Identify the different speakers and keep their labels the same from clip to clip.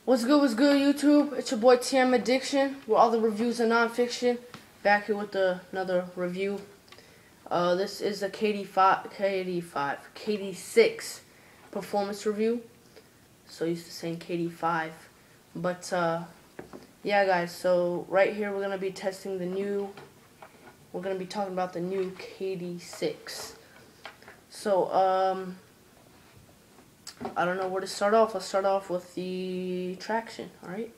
Speaker 1: What's good, YouTube? It's your boy TM Addiction, where all the reviews are non-fiction. Back here with another review. This is a KD6 performance review. So used to saying KD5, but yeah, guys. So right here we're gonna be testing the new. We're gonna be talking about the new KD6. So I don't know where to start off. Let's start off with the traction, alright?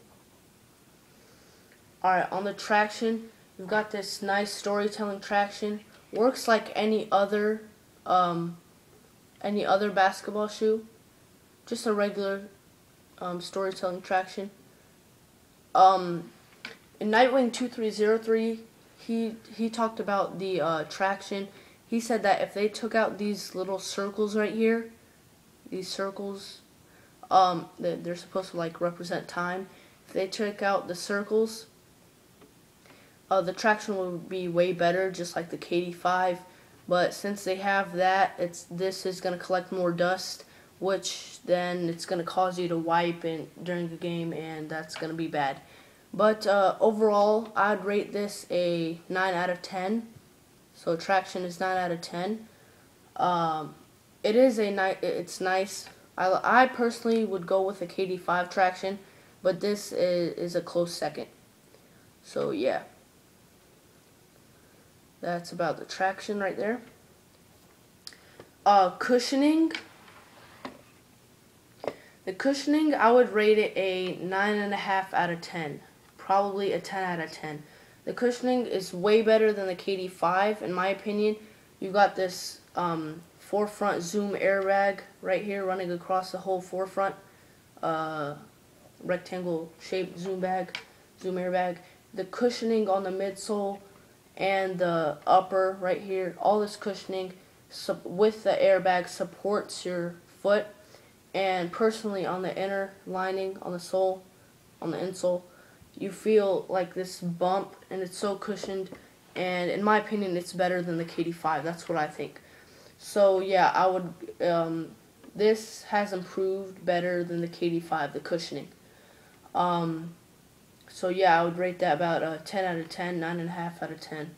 Speaker 1: Alright, on the traction, you've got this nice storytelling traction. Works like any other basketball shoe. Just a regular storytelling traction. In Nightwing 2303, he talked about the traction. He said that if they took out these little circles right here, these circles, they're supposed to like represent time. If they took out the circles, the traction would be way better, just like the KD5. But since they have that, this is gonna collect more dust, which then it's gonna cause you to wipe during the game, and that's gonna be bad. But overall, I'd rate this a 9 out of 10. So traction is 9 out of 10. It's nice. I personally would go with a KD5 traction, but this is a close second. So yeah, that's about the traction right there. Cushioning. The cushioning, I would rate it a 9.5 out of 10. Probably a 10 out of 10. The cushioning is way better than the KD5, in my opinion. You got this forefront zoom airbag right here running across the whole forefront, rectangle shaped zoom airbag. The cushioning on the midsole and the upper right here, all this cushioning with the airbag supports your foot. And personally, on the inner lining, on the sole, on the insole, you feel like this bump, and it's so cushioned. And in my opinion, it's better than the KD5. That's what I think. So yeah, I would. This has improved better than the KD5, the cushioning. So yeah, I would rate that about a 10 out of 10, 9.5 out of 10.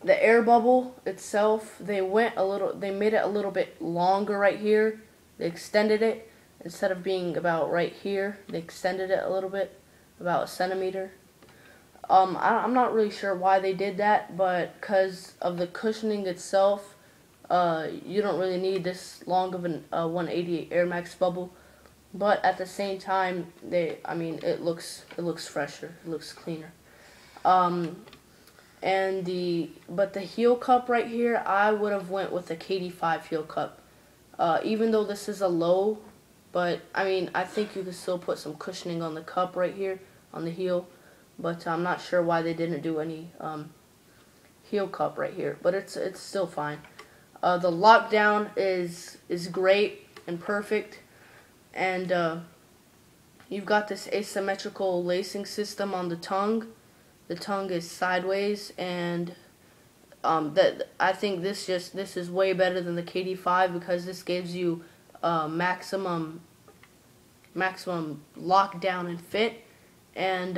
Speaker 1: The air bubble itself, they made it a little bit longer right here. They extended it instead of being about right here. They extended it a little bit, about a centimeter. I'm not really sure why they did that, but because of the cushioning itself. You don't really need this long of a 188 Air Max bubble, but at the same time, it looks fresher, it looks cleaner. But the heel cup right here, I would have went with the KD5 heel cup. Even though this is a low, but I think you could still put some cushioning on the cup right here on the heel, but I'm not sure why they didn't do any heel cup right here, but it's still fine. The lockdown is great and perfect, and you've got this asymmetrical lacing system on the tongue. The tongue is sideways, and I think this is way better than the KD5 because this gives you maximum lockdown and fit, and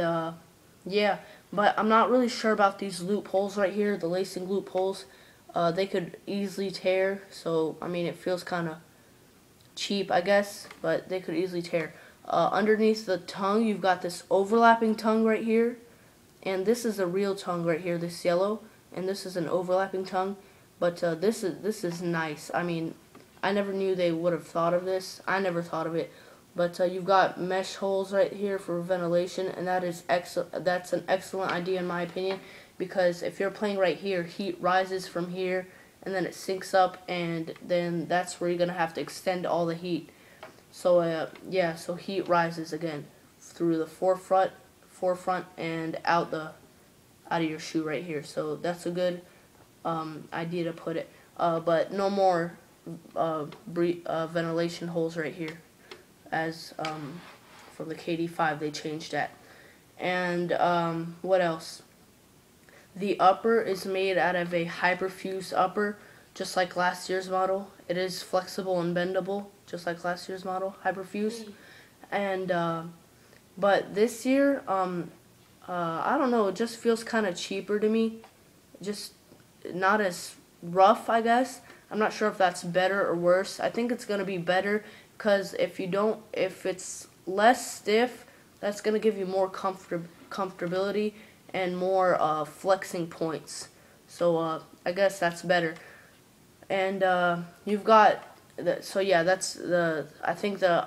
Speaker 1: yeah. But I'm not really sure about these loopholes right here, the lacing loopholes. They could easily tear, so it feels kind of cheap, I guess, but they could easily tear. Underneath the tongue, you've got this overlapping tongue right here, and this is a real tongue right here, this yellow, and this is an overlapping tongue. But this is nice. I never knew they would have thought of this. I never thought of it. But you've got mesh holes right here for ventilation, and that's an excellent idea in my opinion. Because if you're playing right here, heat rises from here, and then it sinks up, and then that's where you're going to have to extend all the heat. So, yeah, so heat rises again through the forefront, and out of your shoe right here. So that's a good idea to put it. But no more ventilation holes right here, as from the KD5, they changed that. And what else? The upper is made out of a hyperfuse upper, just like last year's model. It is flexible and bendable, just like last year's model, hyperfuse. And but this year, I don't know, it just feels kind of cheaper to me. Just not as rough, I guess. I'm not sure if that's better or worse. I think it's gonna be better because if it's less stiff, that's gonna give you more comfortability and more flexing points. So I guess that's better. And you've got so yeah, that's I think the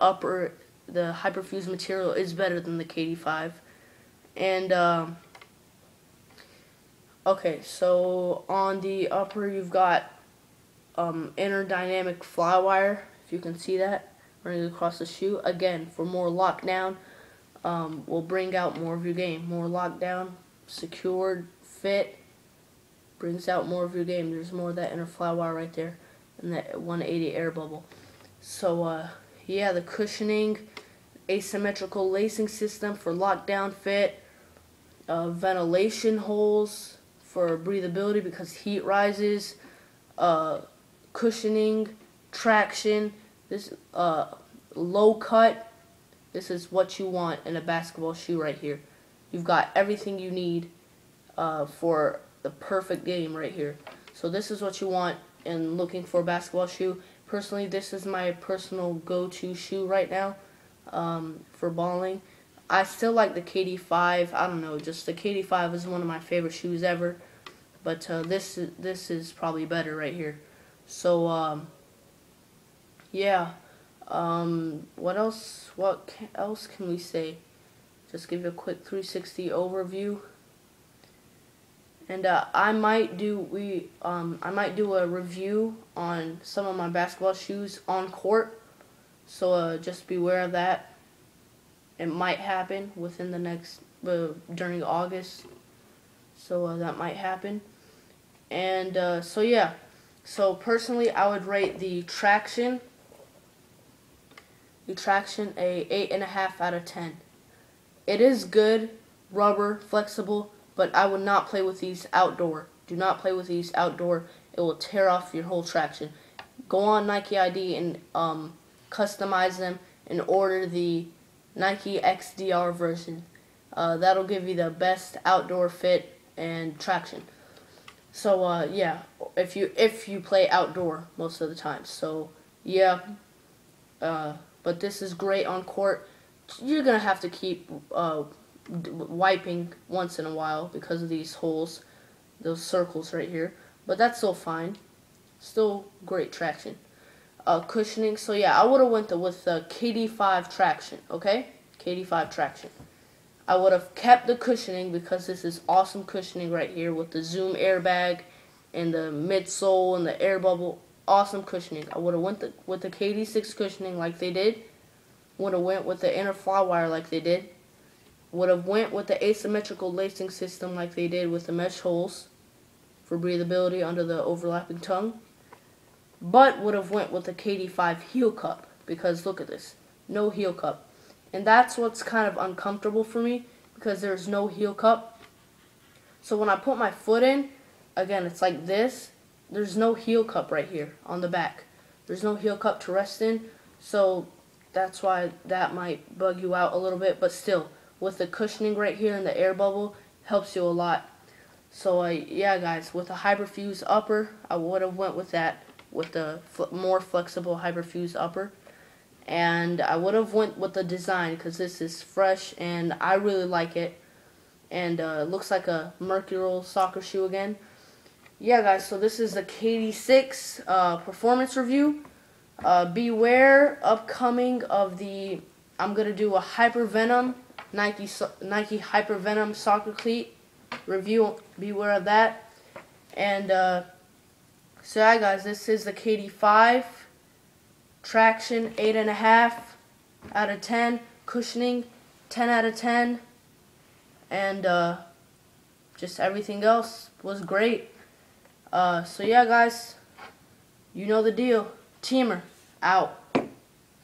Speaker 1: hyperfuse material is better than the KD5. And okay, so on the upper you've got inner dynamic flywire, if you can see that running across the shoe. Again, for more lockdown, will bring out more of your game. More lockdown, secured fit, brings out more of your game. There's more of that inner flywire right there, and that 180 air bubble. So yeah, the cushioning, asymmetrical lacing system for lockdown fit, ventilation holes for breathability because heat rises, cushioning, traction, this low cut. This is what you want in a basketball shoe right here. You've got everything you need for the perfect game right here. So this is what you want in looking for a basketball shoe. Personally, this is my personal go-to shoe right now for balling. I still like the KD5. I don't know, just the KD5 is one of my favorite shoes ever. But this is probably better right here. So yeah. What else? What else can we say? Just give you a quick 360 overview. And I might do a review on some of my basketball shoes on court. So just beware of that. It might happen within the next during August. So that might happen. And so yeah. So personally, I would rate the traction a 8.5 out of 10. It is good, rubber, flexible, but I would not play with these outdoor. Do not play with these outdoor. It will tear off your whole traction. Go on Nike ID and customize them and order the Nike XDR version. That'll give you the best outdoor fit and traction. So yeah, if you play outdoor most of the time. So yeah. But this is great on court. You're going to have to keep wiping once in a while because of these holes, those circles right here. But that's still fine. Still great traction. Cushioning. So yeah, I would have went with the KD5 traction, okay? KD5 traction. I would have kept the cushioning because this is awesome cushioning right here with the Zoom airbag and the midsole and the air bubble. Awesome cushioning. I would have went with the KD6 cushioning like they did. Would have went with the inner flywire like they did. Would have went with the asymmetrical lacing system like they did with the mesh holes for breathability under the overlapping tongue. But would have went with the KD5 heel cup because look at this. No heel cup. And that's what's kind of uncomfortable for me because there's no heel cup. So when I put my foot in, again, it's like this. There's no heel cup right here on the back. There's no heel cup to rest in, so that's why that might bug you out a little bit. But still, with the cushioning right here and the air bubble, helps you a lot. So yeah, guys, with a hyperfuse upper, I would have went with that, with the more flexible hyperfuse upper. And I would have went with the design because this is fresh and I really like it. And it looks like a Mercurial soccer shoe again. Yeah, guys, so this is the KD6 performance review. Beware upcoming of the, I'm going to do a Hypervenom, Nike Hypervenom soccer cleat review. Beware of that. And so yeah, guys, this is the KD5. Traction, 8.5 out of 10. Cushioning, 10 out of 10. And just everything else was great. So yeah, guys, you know the deal. Teamer, out.